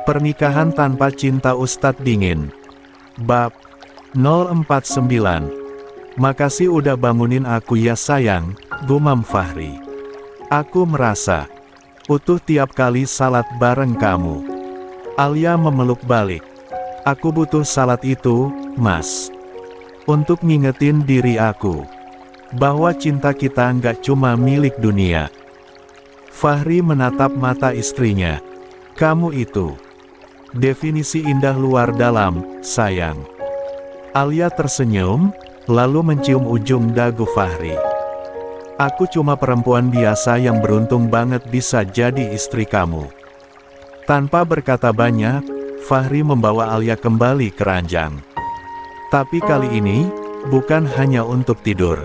Pernikahan tanpa cinta Ustadz Dingin. Bab 049. Makasih udah bangunin aku ya sayang, gumam Fahri. Aku merasa utuh tiap kali salat bareng kamu. Alia memeluk balik. Aku butuh salat itu, Mas. Untuk ngingetin diri aku bahwa cinta kita nggak cuma milik dunia. Fahri menatap mata istrinya. Kamu itu definisi indah luar dalam, sayang. Alia tersenyum, lalu mencium ujung dagu Fahri. Aku cuma perempuan biasa yang beruntung banget bisa jadi istri kamu. Tanpa berkata banyak, Fahri membawa Alia kembali ke ranjang. Tapi kali ini, bukan hanya untuk tidur.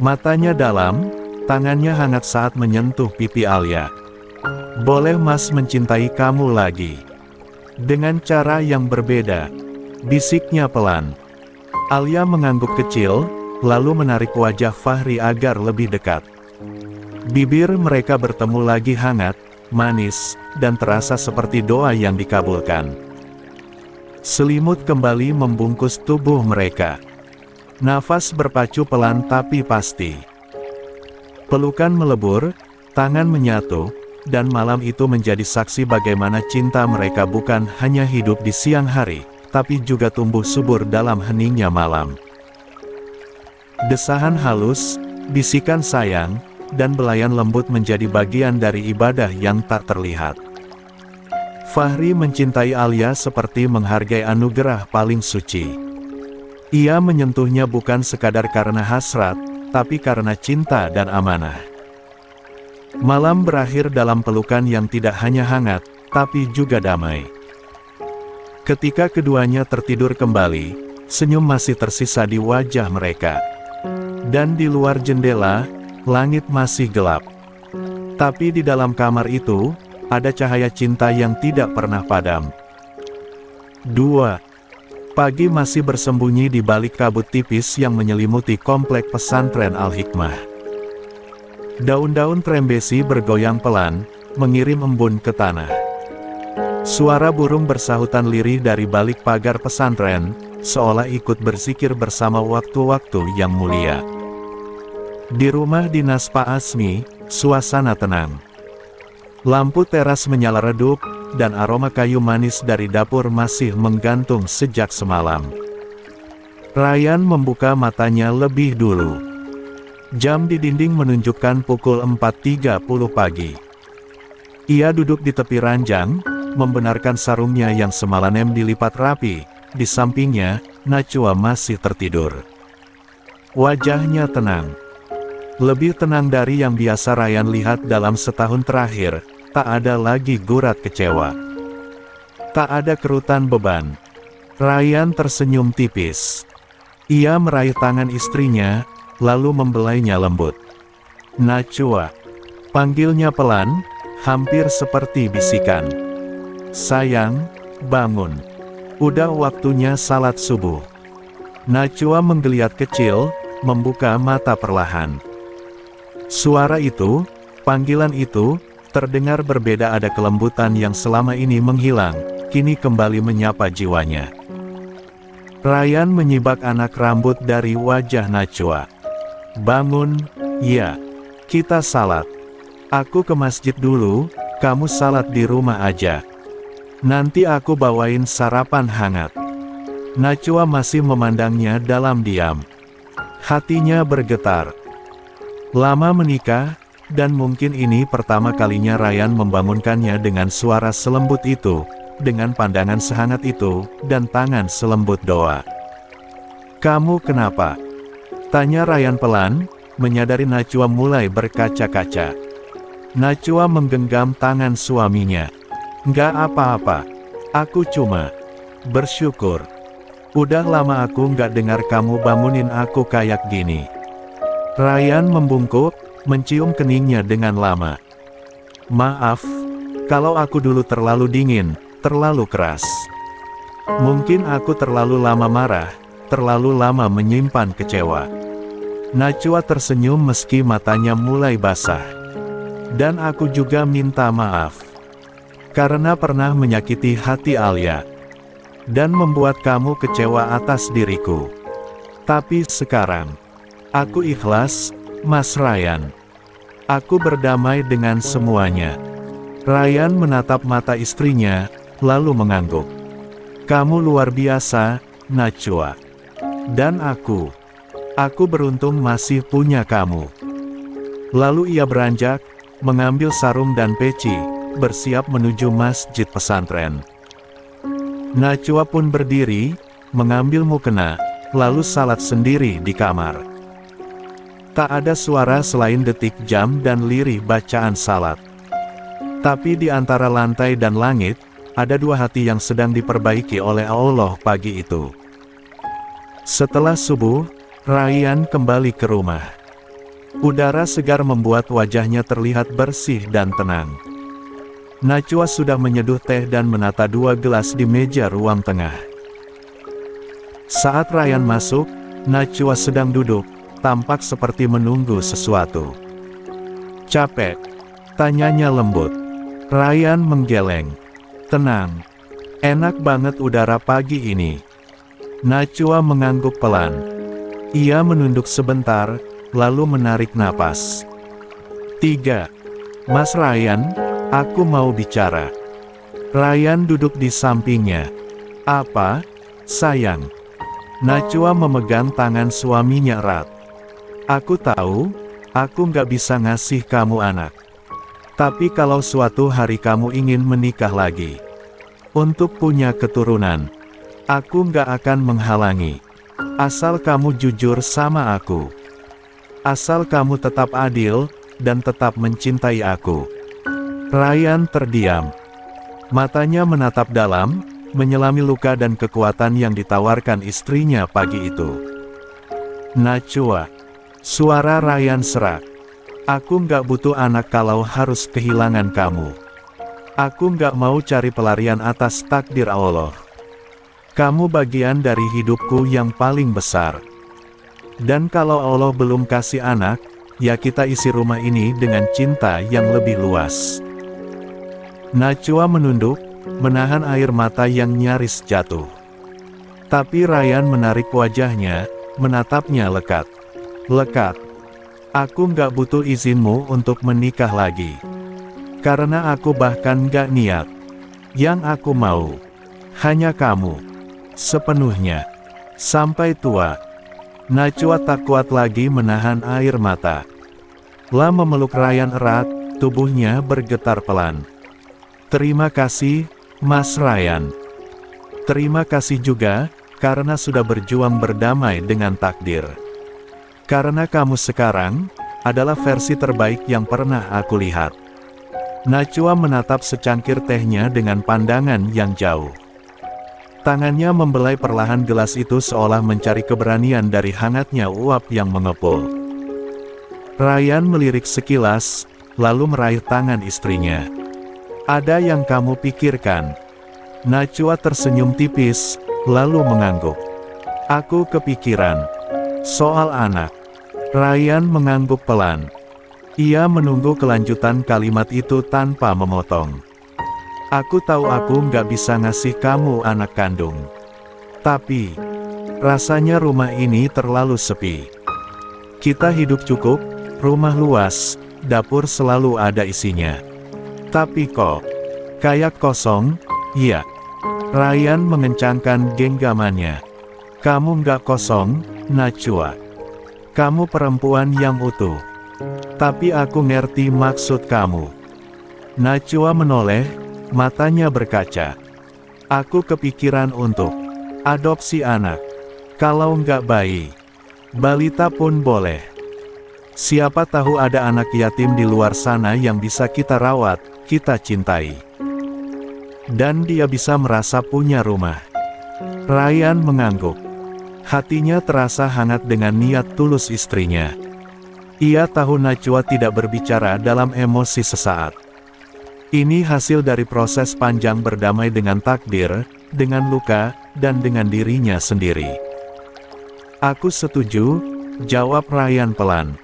Matanya dalam, tangannya hangat saat menyentuh pipi Alia. Boleh Mas mencintai kamu lagi? Dengan cara yang berbeda, bisiknya pelan. Alia mengangguk kecil, lalu menarik wajah Fahri agar lebih dekat. Bibir mereka bertemu lagi hangat, manis, dan terasa seperti doa yang dikabulkan. Selimut kembali membungkus tubuh mereka. Nafas berpacu pelan tapi pasti. Pelukan melebur, tangan menyatu, dan malam itu menjadi saksi bagaimana cinta mereka bukan hanya hidup di siang hari, tapi juga tumbuh subur dalam heningnya malam. Desahan halus, bisikan sayang, dan belayan lembut menjadi bagian dari ibadah yang tak terlihat. Fahri mencintai Alia seperti menghargai anugerah paling suci. Ia menyentuhnya bukan sekadar karena hasrat, tapi karena cinta dan amanah. Malam berakhir dalam pelukan yang tidak hanya hangat, tapi juga damai. Ketika keduanya tertidur kembali, senyum masih tersisa di wajah mereka. Dan di luar jendela, langit masih gelap. Tapi di dalam kamar itu, ada cahaya cinta yang tidak pernah padam. 2. Pagi masih bersembunyi di balik kabut tipis yang menyelimuti komplek pesantren Al-Hikmah. Daun-daun trembesi bergoyang pelan, mengirim embun ke tanah. Suara burung bersahutan lirih dari balik pagar pesantren, seolah ikut berzikir bersama waktu-waktu yang mulia. Di rumah dinas Pak Asmi, suasana tenang. Lampu teras menyala redup, dan aroma kayu manis dari dapur masih menggantung sejak semalam. Ryan membuka matanya lebih dulu. Jam di dinding menunjukkan pukul 4.30 pagi. Ia duduk di tepi ranjang, membenarkan sarungnya yang semalam dilipat rapi. Di sampingnya, Najwa masih tertidur. Wajahnya tenang. Lebih tenang dari yang biasa Ryan lihat dalam setahun terakhir. Tak ada lagi gurat kecewa. Tak ada kerutan beban. Ryan tersenyum tipis. Ia meraih tangan istrinya, lalu membelainya lembut. Najwa. Panggilnya pelan, hampir seperti bisikan. Sayang, bangun. Udah waktunya salat subuh. Najwa menggeliat kecil, membuka mata perlahan. Suara itu, panggilan itu, terdengar berbeda. Ada kelembutan yang selama ini menghilang, kini kembali menyapa jiwanya. Ryan menyibak anak rambut dari wajah Najwa. Bangun, ya. Kita salat. Aku ke masjid dulu, kamu salat di rumah aja. Nanti aku bawain sarapan hangat. Najwa masih memandangnya dalam diam. Hatinya bergetar. Lama menikah, dan mungkin ini pertama kalinya Ryan membangunkannya dengan suara selembut itu, dengan pandangan sehangat itu, dan tangan selembut doa. Kamu kenapa? Tanya Ryan pelan, menyadari Najwa mulai berkaca-kaca. Najwa menggenggam tangan suaminya. Nggak apa-apa. Aku cuma bersyukur. Udah lama aku nggak dengar kamu bangunin aku kayak gini. Ryan membungkuk, mencium keningnya dengan lama. Maaf, kalau aku dulu terlalu dingin, terlalu keras. Mungkin aku terlalu lama marah, terlalu lama menyimpan kecewa. Najwa tersenyum meski matanya mulai basah. Dan aku juga minta maaf. Karena pernah menyakiti hati Alia. Dan membuat kamu kecewa atas diriku. Tapi sekarang, aku ikhlas, Mas Ryan. Aku berdamai dengan semuanya. Ryan menatap mata istrinya, lalu mengangguk. Kamu luar biasa, Najwa. Dan aku beruntung masih punya kamu. Lalu ia beranjak, mengambil sarung dan peci, bersiap menuju masjid pesantren. Najwa pun berdiri, mengambil mukena, lalu salat sendiri di kamar. Tak ada suara selain detik jam dan lirih bacaan salat. Tapi di antara lantai dan langit, ada dua hati yang sedang diperbaiki oleh Allah pagi itu. Setelah subuh, Ryan kembali ke rumah. Udara segar membuat wajahnya terlihat bersih dan tenang. Najwa sudah menyeduh teh dan menata dua gelas di meja ruang tengah. Saat Ryan masuk, Najwa sedang duduk, tampak seperti menunggu sesuatu. Capek? Tanyanya lembut. Ryan menggeleng. Tenang. Enak banget udara pagi ini. Najwa mengangguk pelan. Ia menunduk sebentar, lalu menarik napas. 3. Mas Ryan, aku mau bicara. Ryan duduk di sampingnya. Apa, sayang? Najwa memegang tangan suaminya erat. Aku tahu, aku nggak bisa ngasih kamu anak. Tapi kalau suatu hari kamu ingin menikah lagi, untuk punya keturunan, aku nggak akan menghalangi. Asal kamu jujur sama aku. Asal kamu tetap adil, dan tetap mencintai aku. Ryan terdiam. Matanya menatap dalam, menyelami luka dan kekuatan yang ditawarkan istrinya pagi itu. Najwa. Suara Ryan serak. Aku nggak butuh anak kalau harus kehilangan kamu. Aku nggak mau cari pelarian atas takdir Allah. Kamu bagian dari hidupku yang paling besar. Dan kalau Allah belum kasih anak, ya kita isi rumah ini dengan cinta yang lebih luas. Najwa menunduk, menahan air mata yang nyaris jatuh. Tapi Ryan menarik wajahnya, menatapnya lekat. Lekat. Aku nggak butuh izinmu untuk menikah lagi. Karena aku bahkan nggak niat. Yang aku mau, hanya kamu. Sepenuhnya. Sampai tua. Najwa tak kuat lagi menahan air mata. Lah memeluk Ryan erat, tubuhnya bergetar pelan. Terima kasih, Mas Ryan. Terima kasih juga, karena sudah berjuang berdamai dengan takdir. Karena kamu sekarang, adalah versi terbaik yang pernah aku lihat. Najwa menatap secangkir tehnya dengan pandangan yang jauh. Tangannya membelai perlahan gelas itu seolah mencari keberanian dari hangatnya uap yang mengepul. Ryan melirik sekilas, lalu meraih tangan istrinya. Ada yang kamu pikirkan? Najwa tersenyum tipis, lalu mengangguk. Aku kepikiran. Soal anak. Ryan mengangguk pelan. Ia menunggu kelanjutan kalimat itu tanpa memotong. Aku tahu aku nggak bisa ngasih kamu anak kandung. Tapi, rasanya rumah ini terlalu sepi. Kita hidup cukup, rumah luas, dapur selalu ada isinya. Tapi kok, kayak kosong, iya. Ryan mengencangkan genggamannya. Kamu nggak kosong, Najwa. Kamu perempuan yang utuh. Tapi aku ngerti maksud kamu. Najwa menoleh, matanya berkaca. Aku kepikiran untuk adopsi anak. Kalau nggak bayi, balita pun boleh. Siapa tahu ada anak yatim di luar sana yang bisa kita rawat, kita cintai. Dan dia bisa merasa punya rumah. Ryan mengangguk. Hatinya terasa hangat dengan niat tulus istrinya. Ia tahu Najwa tidak berbicara dalam emosi sesaat. Ini hasil dari proses panjang berdamai dengan takdir, dengan luka, dan dengan dirinya sendiri. Aku setuju, jawab Ryan pelan.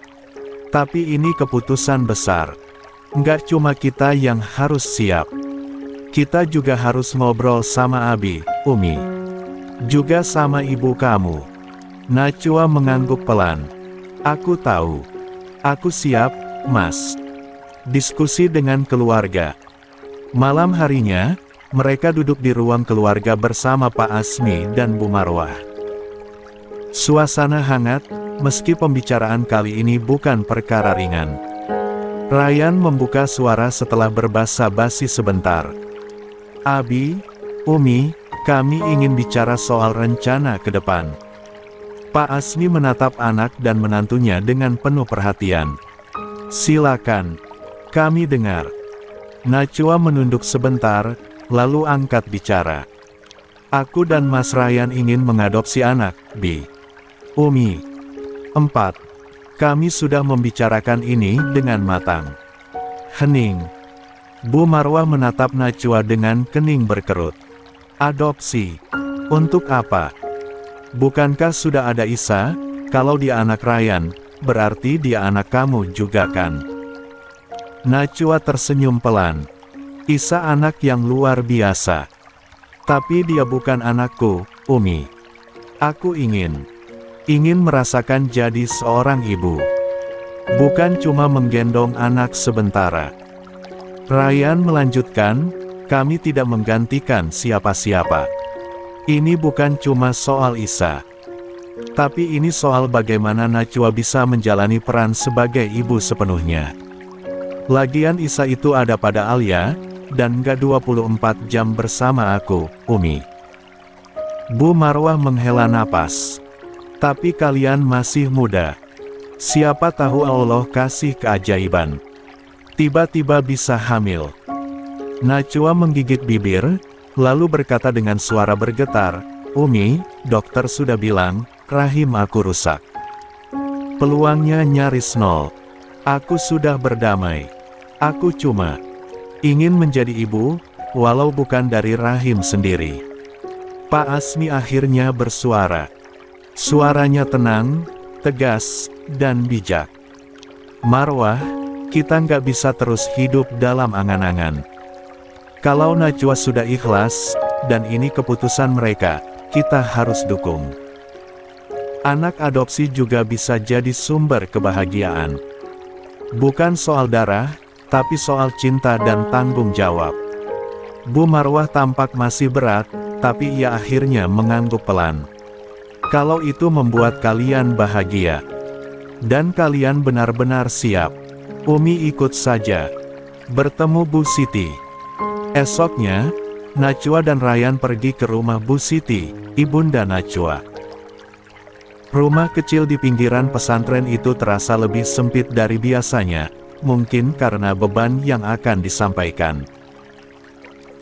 Tapi ini keputusan besar. Nggak cuma kita yang harus siap. Kita juga harus ngobrol sama Abi, Umi. Juga sama ibu kamu. Najwa mengangguk pelan. Aku tahu. Aku siap, Mas. Diskusi dengan keluarga. Malam harinya, mereka duduk di ruang keluarga bersama Pak Asmi dan Bu Marwah. Suasana hangat, meski pembicaraan kali ini bukan perkara ringan. Ryan membuka suara setelah berbasa-basi sebentar. Abi, Umi, kami ingin bicara soal rencana ke depan. Pak Asmi menatap anak dan menantunya dengan penuh perhatian. Silakan, kami dengar. Najwa menunduk sebentar, lalu angkat bicara. Aku dan Mas Ryan ingin mengadopsi anak, Bi. Umi. 4. Kami sudah membicarakan ini dengan matang. Hening. Bu Marwah menatap Najwa dengan kening berkerut. Adopsi. Untuk apa? Bukankah sudah ada Isa? Kalau dia anak Ryan, berarti dia anak kamu juga kan? Najwa tersenyum pelan. Isa anak yang luar biasa. Tapi dia bukan anakku, Umi. Aku ingin merasakan jadi seorang ibu. Bukan cuma menggendong anak sementara. Ryan melanjutkan, kami tidak menggantikan siapa-siapa. Ini bukan cuma soal Isa. Tapi ini soal bagaimana Najwa bisa menjalani peran sebagai ibu sepenuhnya. Lagian Isa itu ada pada Alia, dan gak 24 jam bersama aku, Umi. Bu Marwah menghela napas. Tapi kalian masih muda. Siapa tahu Allah kasih keajaiban. Tiba-tiba bisa hamil. Najwa menggigit bibir, lalu berkata dengan suara bergetar, Umi, dokter sudah bilang, rahim aku rusak. Peluangnya nyaris nol. Aku sudah berdamai. Aku cuma ingin menjadi ibu, walau bukan dari rahim sendiri. Pak Asmi akhirnya bersuara. Suaranya tenang, tegas, dan bijak. Marwah, kita nggak bisa terus hidup dalam angan-angan. Kalau Najwa sudah ikhlas, dan ini keputusan mereka, kita harus dukung. Anak adopsi juga bisa jadi sumber kebahagiaan. Bukan soal darah, tapi soal cinta dan tanggung jawab. Bu Marwah tampak masih berat, tapi ia akhirnya mengangguk pelan. Kalau itu membuat kalian bahagia, dan kalian benar-benar siap, Umi ikut saja. Bertemu Bu Siti. Esoknya, Najwa dan Ryan pergi ke rumah Bu Siti, ibunda Najwa. Rumah kecil di pinggiran pesantren itu terasa lebih sempit dari biasanya, mungkin karena beban yang akan disampaikan.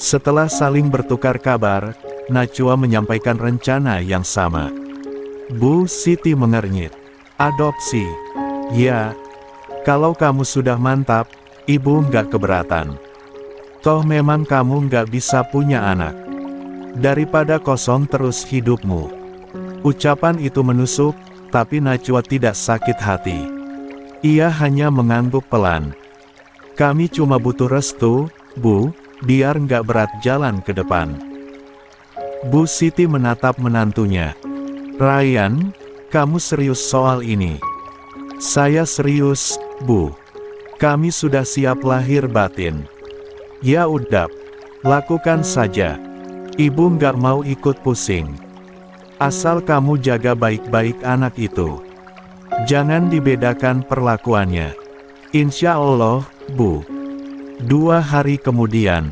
Setelah saling bertukar kabar, Najwa menyampaikan rencana yang sama. Bu Siti mengernyit. Adopsi. Ya. Kalau kamu sudah mantap, ibu nggak keberatan. Toh memang kamu nggak bisa punya anak. Daripada kosong terus hidupmu. Ucapan itu menusuk, tapi Najwa tidak sakit hati. Ia hanya mengangguk pelan. Kami cuma butuh restu, Bu, biar nggak berat jalan ke depan. Bu Siti menatap menantunya. Ryan, kamu serius soal ini? Saya serius, Bu. Kami sudah siap lahir batin. Ya udah, lakukan saja. Ibu nggak mau ikut pusing. Asal kamu jaga baik-baik anak itu. Jangan dibedakan perlakuannya. Insya Allah, Bu. 2 hari kemudian,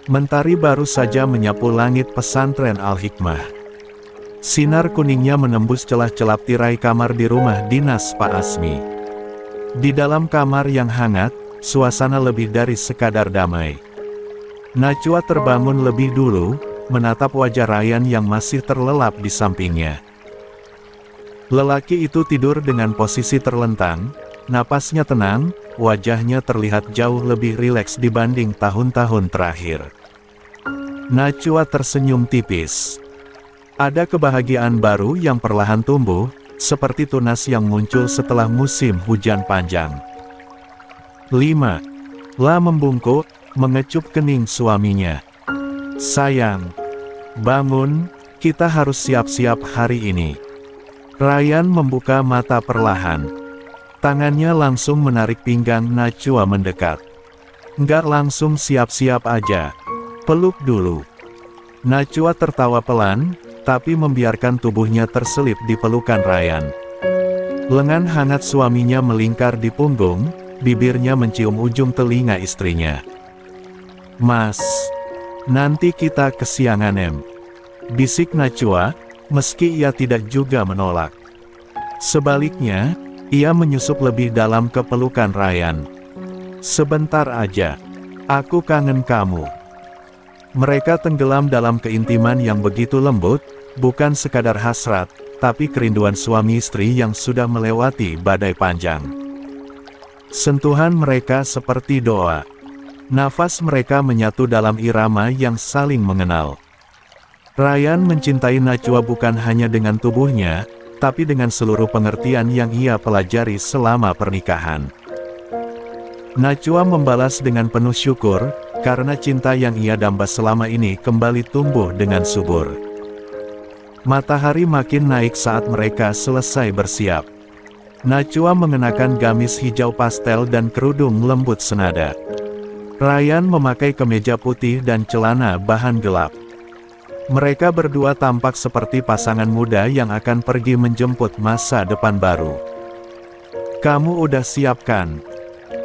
mentari baru saja menyapu langit pesantren Al-Hikmah. Sinar kuningnya menembus celah-celap tirai kamar di rumah dinas Pak Asmi. Di dalam kamar yang hangat, suasana lebih dari sekadar damai. Najwa terbangun lebih dulu, menatap wajah Ryan yang masih terlelap di sampingnya. Lelaki itu tidur dengan posisi terlentang, napasnya tenang, wajahnya terlihat jauh lebih rileks dibanding tahun-tahun terakhir. Najwa tersenyum tipis. Ada kebahagiaan baru yang perlahan tumbuh, seperti tunas yang muncul setelah musim hujan panjang. 5. La membungkuk, mengecup kening suaminya. "Sayang, bangun, kita harus siap-siap hari ini." Ryan membuka mata perlahan. Tangannya langsung menarik pinggang Nachua mendekat. "Nggak langsung siap-siap aja. Peluk dulu." Nachua tertawa pelan, tapi membiarkan tubuhnya terselip di pelukan Ryan. Lengan hangat suaminya melingkar di punggung, bibirnya mencium ujung telinga istrinya. "Mas, nanti kita kesiangan em," bisik Nachua, meski ia tidak juga menolak. Sebaliknya, ia menyusup lebih dalam ke pelukan Ryan. "Sebentar aja. Aku kangen kamu." Mereka tenggelam dalam keintiman yang begitu lembut, bukan sekadar hasrat, tapi kerinduan suami istri yang sudah melewati badai panjang. Sentuhan mereka seperti doa. Nafas mereka menyatu dalam irama yang saling mengenal. Ryan mencintai Nachua bukan hanya dengan tubuhnya, tapi dengan seluruh pengertian yang ia pelajari selama pernikahan. Nachua membalas dengan penuh syukur, karena cinta yang ia damba selama ini kembali tumbuh dengan subur. Matahari makin naik saat mereka selesai bersiap. Nachua mengenakan gamis hijau pastel dan kerudung lembut senada. Ryan memakai kemeja putih dan celana bahan gelap. Mereka berdua tampak seperti pasangan muda yang akan pergi menjemput masa depan baru. "Kamu udah siap kan?"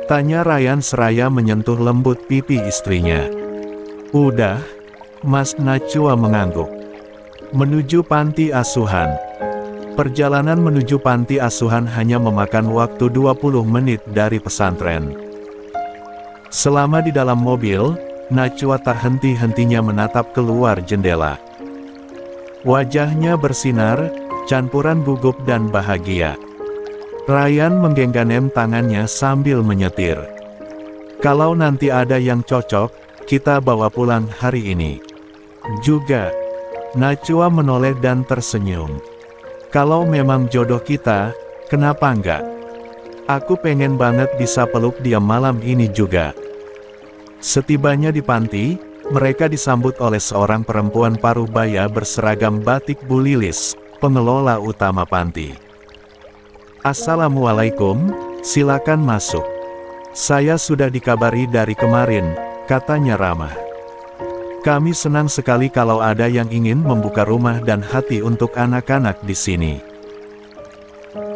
tanya Ryan seraya menyentuh lembut pipi istrinya. "Udah, Mas." Nachua mengangguk. Menuju panti asuhan. Perjalanan menuju panti asuhan hanya memakan waktu 20 menit dari pesantren. Selama di dalam mobil, Nachua tak henti-hentinya menatap keluar jendela. Wajahnya bersinar, campuran gugup dan bahagia. Ryan menggenggam tangannya sambil menyetir. "Kalau nanti ada yang cocok, kita bawa pulang hari ini juga." Nachua menoleh dan tersenyum. "Kalau memang jodoh kita, kenapa enggak? Aku pengen banget bisa peluk dia malam ini juga." Setibanya di panti, mereka disambut oleh seorang perempuan paruh baya berseragam batik bulilis, pengelola utama panti. "Assalamualaikum, silakan masuk. Saya sudah dikabari dari kemarin," katanya ramah. "Kami senang sekali kalau ada yang ingin membuka rumah dan hati untuk anak-anak di sini."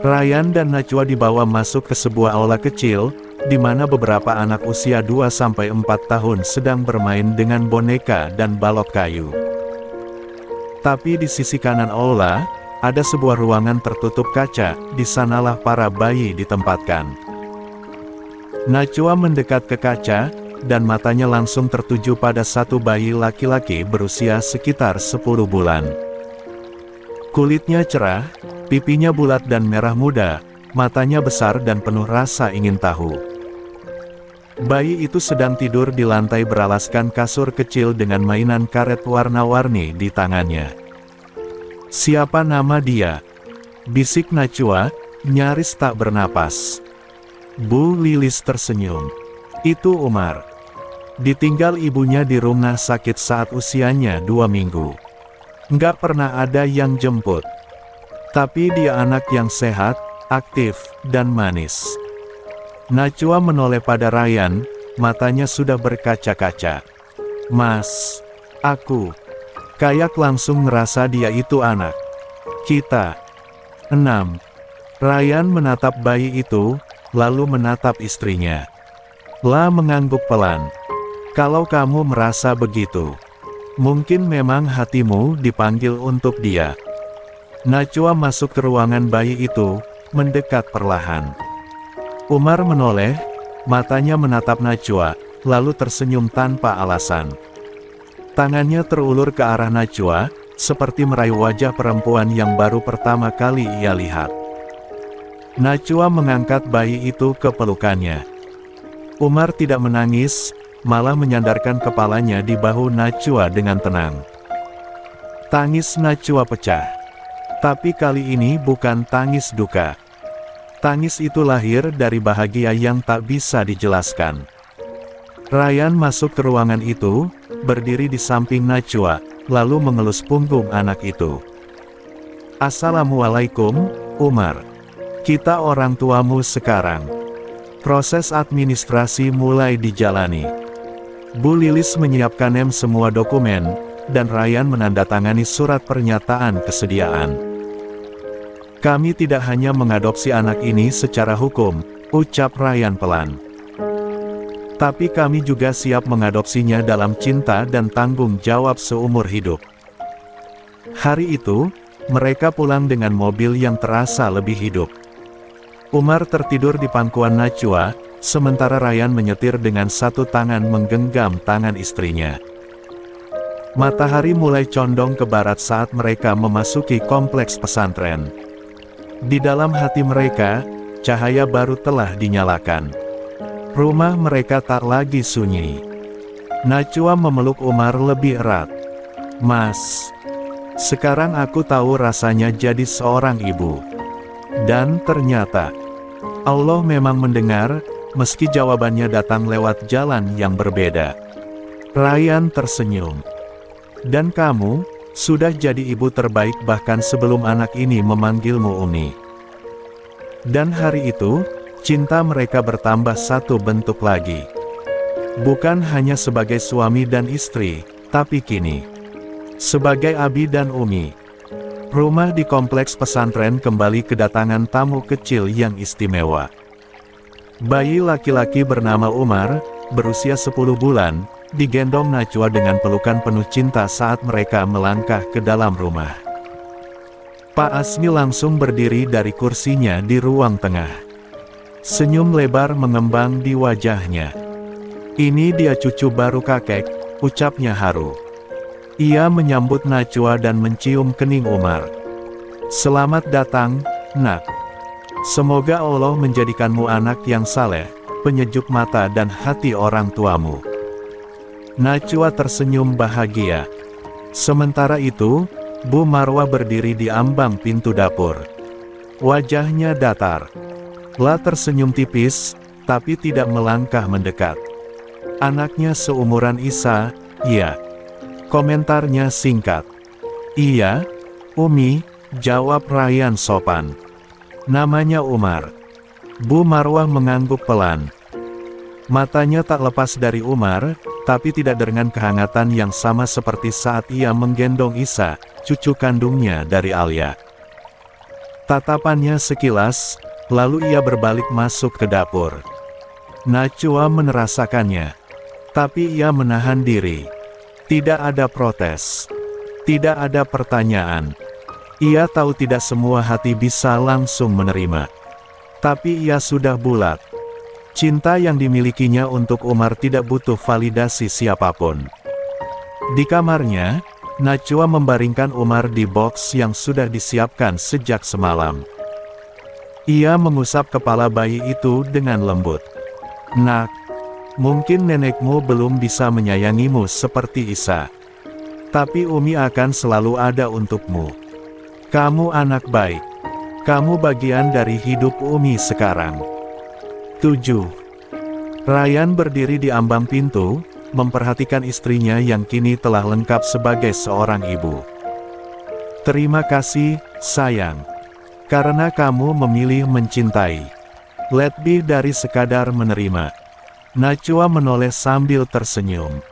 Ryan dan Nachua dibawa masuk ke sebuah aula kecil, di mana beberapa anak usia 2-4 tahun sedang bermain dengan boneka dan balok kayu. Tapi di sisi kanan aula, ada sebuah ruangan tertutup kaca, di sanalah para bayi ditempatkan. Nachua mendekat ke kaca, dan matanya langsung tertuju pada satu bayi laki-laki berusia sekitar 10 bulan. Kulitnya cerah, pipinya bulat dan merah muda, matanya besar dan penuh rasa ingin tahu. Bayi itu sedang tidur di lantai beralaskan kasur kecil dengan mainan karet warna-warni di tangannya. "Siapa nama dia?" bisik Nachua, nyaris tak bernapas. Bu Lilis tersenyum. "Itu Umar. Ditinggal ibunya di rumah sakit saat usianya 2 minggu. Nggak pernah ada yang jemput. Tapi dia anak yang sehat, aktif, dan manis." Nachua menoleh pada Ryan, matanya sudah berkaca-kaca. "Mas, aku kayak langsung ngerasa dia itu anak kita." 6. Ryan menatap bayi itu, lalu menatap istrinya. La mengangguk pelan. "Kalau kamu merasa begitu, mungkin memang hatimu dipanggil untuk dia." Nachua masuk ke ruangan bayi itu, mendekat perlahan. Umar menoleh, matanya menatap Nachua, lalu tersenyum tanpa alasan. Tangannya terulur ke arah Nachua, seperti meraih wajah perempuan yang baru pertama kali ia lihat. Nachua mengangkat bayi itu ke pelukannya. Umar tidak menangis, malah menyandarkan kepalanya di bahu Nachua dengan tenang. Tangis Nachua pecah. Tapi kali ini bukan tangis duka. Tangis itu lahir dari bahagia yang tak bisa dijelaskan. Ryan masuk ke ruangan itu, berdiri di samping Najwa, lalu mengelus punggung anak itu. "Assalamualaikum, Umar. Kita orang tuamu sekarang." Proses administrasi mulai dijalani. Bu Lilis menyiapkan semua dokumen, dan Ryan menandatangani surat pernyataan kesediaan. "Kami tidak hanya mengadopsi anak ini secara hukum," ucap Ryan pelan. "Tapi kami juga siap mengadopsinya dalam cinta dan tanggung jawab seumur hidup." Hari itu, mereka pulang dengan mobil yang terasa lebih hidup. Umar tertidur di pangkuan Najwa, sementara Ryan menyetir dengan satu tangan menggenggam tangan istrinya. Matahari mulai condong ke barat saat mereka memasuki kompleks pesantren. Di dalam hati mereka, cahaya baru telah dinyalakan. Rumah mereka tak lagi sunyi. Najwa memeluk Umar lebih erat. "Mas, sekarang aku tahu rasanya jadi seorang ibu." Dan ternyata, Allah memang mendengar, meski jawabannya datang lewat jalan yang berbeda. Ryan tersenyum. "Dan kamu, sudah jadi ibu terbaik bahkan sebelum anak ini memanggilmu Umi." Dan hari itu, cinta mereka bertambah satu bentuk lagi. Bukan hanya sebagai suami dan istri, tapi kini sebagai abi dan umi. Rumah di kompleks pesantren kembali kedatangan tamu kecil yang istimewa. Bayi laki-laki bernama Umar, berusia 10 bulan, digendong Najwa dengan pelukan penuh cinta saat mereka melangkah ke dalam rumah. Pak Asmi langsung berdiri dari kursinya di ruang tengah. Senyum lebar mengembang di wajahnya. "Ini dia cucu baru kakek," ucapnya haru. Ia menyambut Najwa dan mencium kening Umar. "Selamat datang, Nak. Semoga Allah menjadikanmu anak yang saleh, penyejuk mata dan hati orang tuamu." Najwa tersenyum bahagia. Sementara itu, Bu Marwah berdiri di ambang pintu dapur. Wajahnya datar. La tersenyum tipis, tapi tidak melangkah mendekat. "Anaknya seumuran Isa, ya?" Komentarnya singkat. "Iya, Umi," jawab Ryan sopan. "Namanya Umar." Bu Marwah mengangguk pelan. Matanya tak lepas dari Umar, tapi tidak dengan kehangatan yang sama seperti saat ia menggendong Isa, cucu kandungnya dari Alia. Tatapannya sekilas, lalu ia berbalik masuk ke dapur. Najwa menerasakannya, tapi ia menahan diri. Tidak ada protes. Tidak ada pertanyaan. Ia tahu tidak semua hati bisa langsung menerima. Tapi ia sudah bulat. Cinta yang dimilikinya untuk Umar tidak butuh validasi siapapun. Di kamarnya, Najwa membaringkan Umar di box yang sudah disiapkan sejak semalam. Ia mengusap kepala bayi itu dengan lembut. "Nak, mungkin nenekmu belum bisa menyayangimu seperti Isa. Tapi Umi akan selalu ada untukmu. Kamu anak baik. Kamu bagian dari hidup Umi sekarang." 7. Ryan berdiri di ambang pintu, memperhatikan istrinya yang kini telah lengkap sebagai seorang ibu. "Terima kasih, sayang. Karena kamu memilih mencintai. Lebih dari sekadar menerima." Najwa menoleh sambil tersenyum.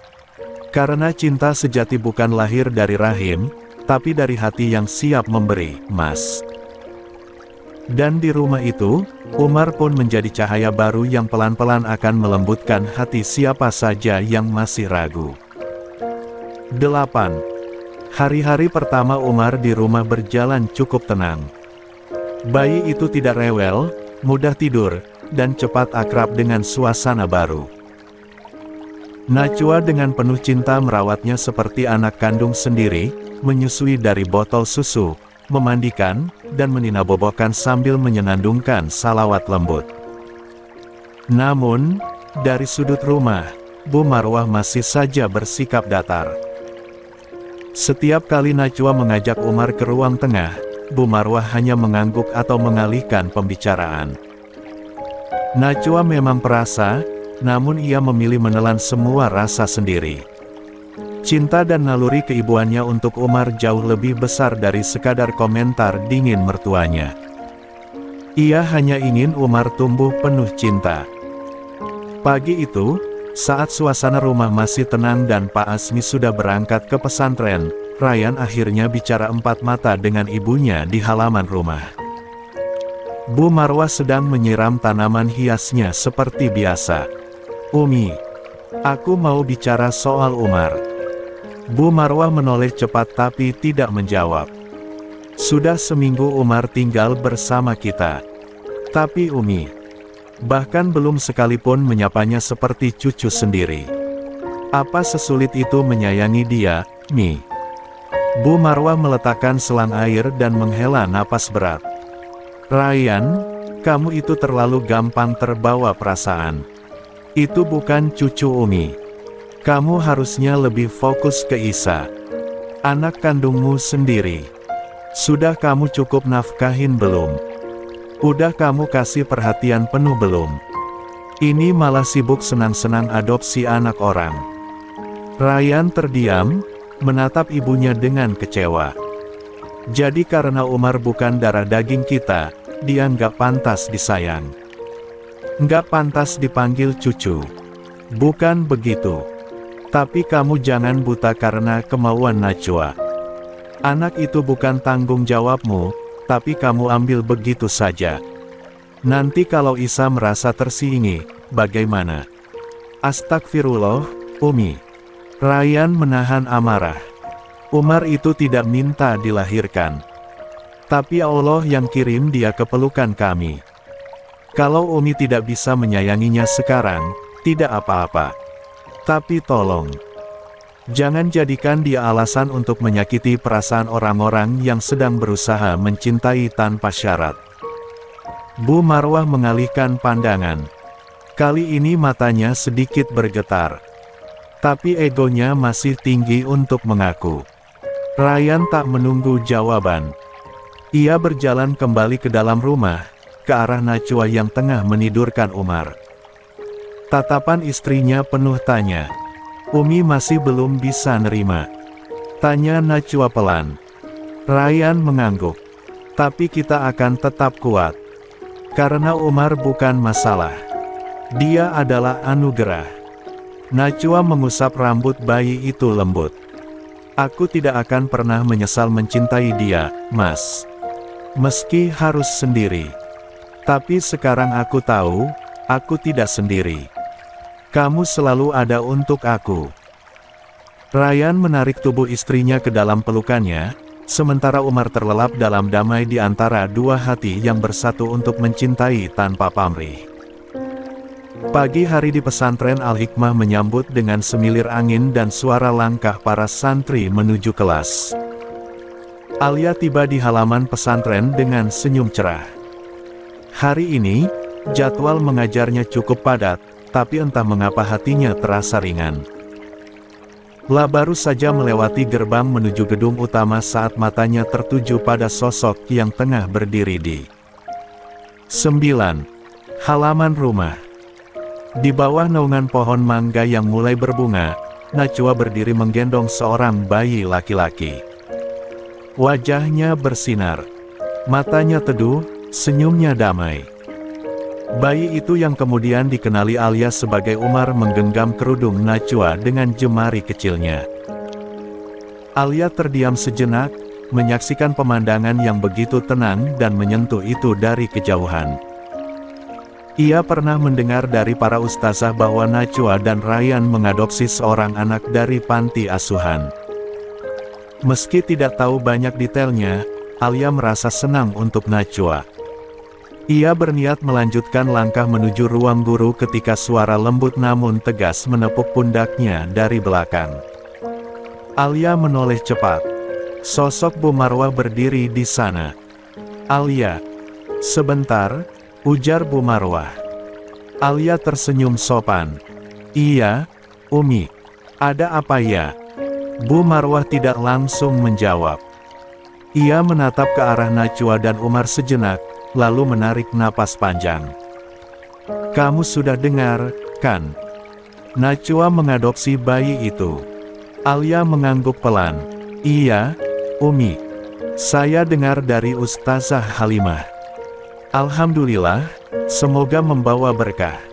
"Karena cinta sejati bukan lahir dari rahim, tapi dari hati yang siap memberi, Mas." Dan di rumah itu, Umar pun menjadi cahaya baru yang pelan-pelan akan melembutkan hati siapa saja yang masih ragu. 8. Hari-hari pertama Umar di rumah berjalan cukup tenang. Bayi itu tidak rewel, mudah tidur, dan cepat akrab dengan suasana baru. Najwa dengan penuh cinta merawatnya seperti anak kandung sendiri, menyusui dari botol susu, memandikan, dan meninabobokan sambil menyenandungkan salawat lembut. Namun, dari sudut rumah, Bu Marwah masih saja bersikap datar. Setiap kali Najwa mengajak Umar ke ruang tengah, Bu Marwah hanya mengangguk atau mengalihkan pembicaraan. Najwa memang perasa, namun ia memilih menelan semua rasa sendiri. Cinta dan naluri keibuannya untuk Umar jauh lebih besar dari sekadar komentar dingin mertuanya. Ia hanya ingin Umar tumbuh penuh cinta. Pagi itu, saat suasana rumah masih tenang dan Pak Asmi sudah berangkat ke pesantren, Ryan akhirnya bicara empat mata dengan ibunya di halaman rumah. Bu Marwah sedang menyiram tanaman hiasnya seperti biasa. "Umi, aku mau bicara soal Umar." Bu Marwah menoleh cepat tapi tidak menjawab. "Sudah seminggu Umar tinggal bersama kita. Tapi Umi, bahkan belum sekalipun menyapanya seperti cucu sendiri. Apa sesulit itu menyayangi dia, Mi?" Bu Marwah meletakkan selang air dan menghela napas berat. "Ryan, kamu itu terlalu gampang terbawa perasaan. Itu bukan cucu Umi. Kamu harusnya lebih fokus ke Isa, anak kandungmu sendiri. Sudah kamu cukup nafkahin belum? Udah kamu kasih perhatian penuh belum? Ini malah sibuk senang-senang adopsi anak orang." Ryan terdiam, menatap ibunya dengan kecewa. "Jadi karena Umar bukan darah daging kita, dia nggak pantas disayang. Nggak pantas dipanggil cucu. Bukan begitu. Tapi kamu jangan buta karena kemauan Najwa. Anak itu bukan tanggung jawabmu, tapi kamu ambil begitu saja. Nanti kalau Isa merasa tersingi, bagaimana?" "Astagfirullah, Umi." Ryan menahan amarah. "Umar itu tidak minta dilahirkan. Tapi Allah yang kirim dia ke pelukan kami. Kalau Umi tidak bisa menyayanginya sekarang, tidak apa-apa. Tapi tolong, jangan jadikan dia alasan untuk menyakiti perasaan orang-orang yang sedang berusaha mencintai tanpa syarat." Bu Marwah mengalihkan pandangan. Kali ini matanya sedikit bergetar. Tapi egonya masih tinggi untuk mengaku. Ryan tak menunggu jawaban. Ia berjalan kembali ke dalam rumah, ke arah Najwa yang tengah menidurkan Umar. Tatapan istrinya penuh tanya. "Umi masih belum bisa nerima?" tanya Najwa pelan. Ryan mengangguk. "Tapi kita akan tetap kuat. Karena Umar bukan masalah. Dia adalah anugerah." Najwa mengusap rambut bayi itu lembut. "Aku tidak akan pernah menyesal mencintai dia, Mas. Meski harus sendiri. Tapi sekarang aku tahu, aku tidak sendiri. Kamu selalu ada untuk aku." Ryan menarik tubuh istrinya ke dalam pelukannya, sementara Umar terlelap dalam damai di antara dua hati yang bersatu untuk mencintai tanpa pamrih. Pagi hari di pesantren Al-Hikmah menyambut dengan semilir angin dan suara langkah para santri menuju kelas. Alia tiba di halaman pesantren dengan senyum cerah. Hari ini, jadwal mengajarnya cukup padat, tapi entah mengapa hatinya terasa ringan. La baru saja melewati gerbang menuju gedung utama saat matanya tertuju pada sosok yang tengah berdiri di 9. Halaman rumah. Di bawah naungan pohon mangga yang mulai berbunga, Najwa berdiri menggendong seorang bayi laki-laki. Wajahnya bersinar. Matanya teduh, senyumnya damai. Bayi itu yang kemudian dikenali Alia sebagai Umar menggenggam kerudung Najwa dengan jemari kecilnya. Alia terdiam sejenak, menyaksikan pemandangan yang begitu tenang dan menyentuh itu dari kejauhan. Ia pernah mendengar dari para ustazah bahwa Najwa dan Ryan mengadopsi seorang anak dari panti asuhan. Meski tidak tahu banyak detailnya, Alia merasa senang untuk Najwa. Ia berniat melanjutkan langkah menuju ruang guru ketika suara lembut namun tegas menepuk pundaknya dari belakang. Alia menoleh cepat. Sosok Bu Marwah berdiri di sana. "Alia." "Sebentar," ujar Bu Marwah. Alia tersenyum sopan. "Iya, Umi. Ada apa ya?" Bu Marwah tidak langsung menjawab. Ia menatap ke arah Najwa dan Umar sejenak, lalu menarik napas panjang. "Kamu sudah dengar, Kan? Najwa mengadopsi bayi itu. Alia mengangguk pelan. Iya, Umi. Saya dengar dari Ustazah Halimah. Alhamdulillah, semoga membawa berkah.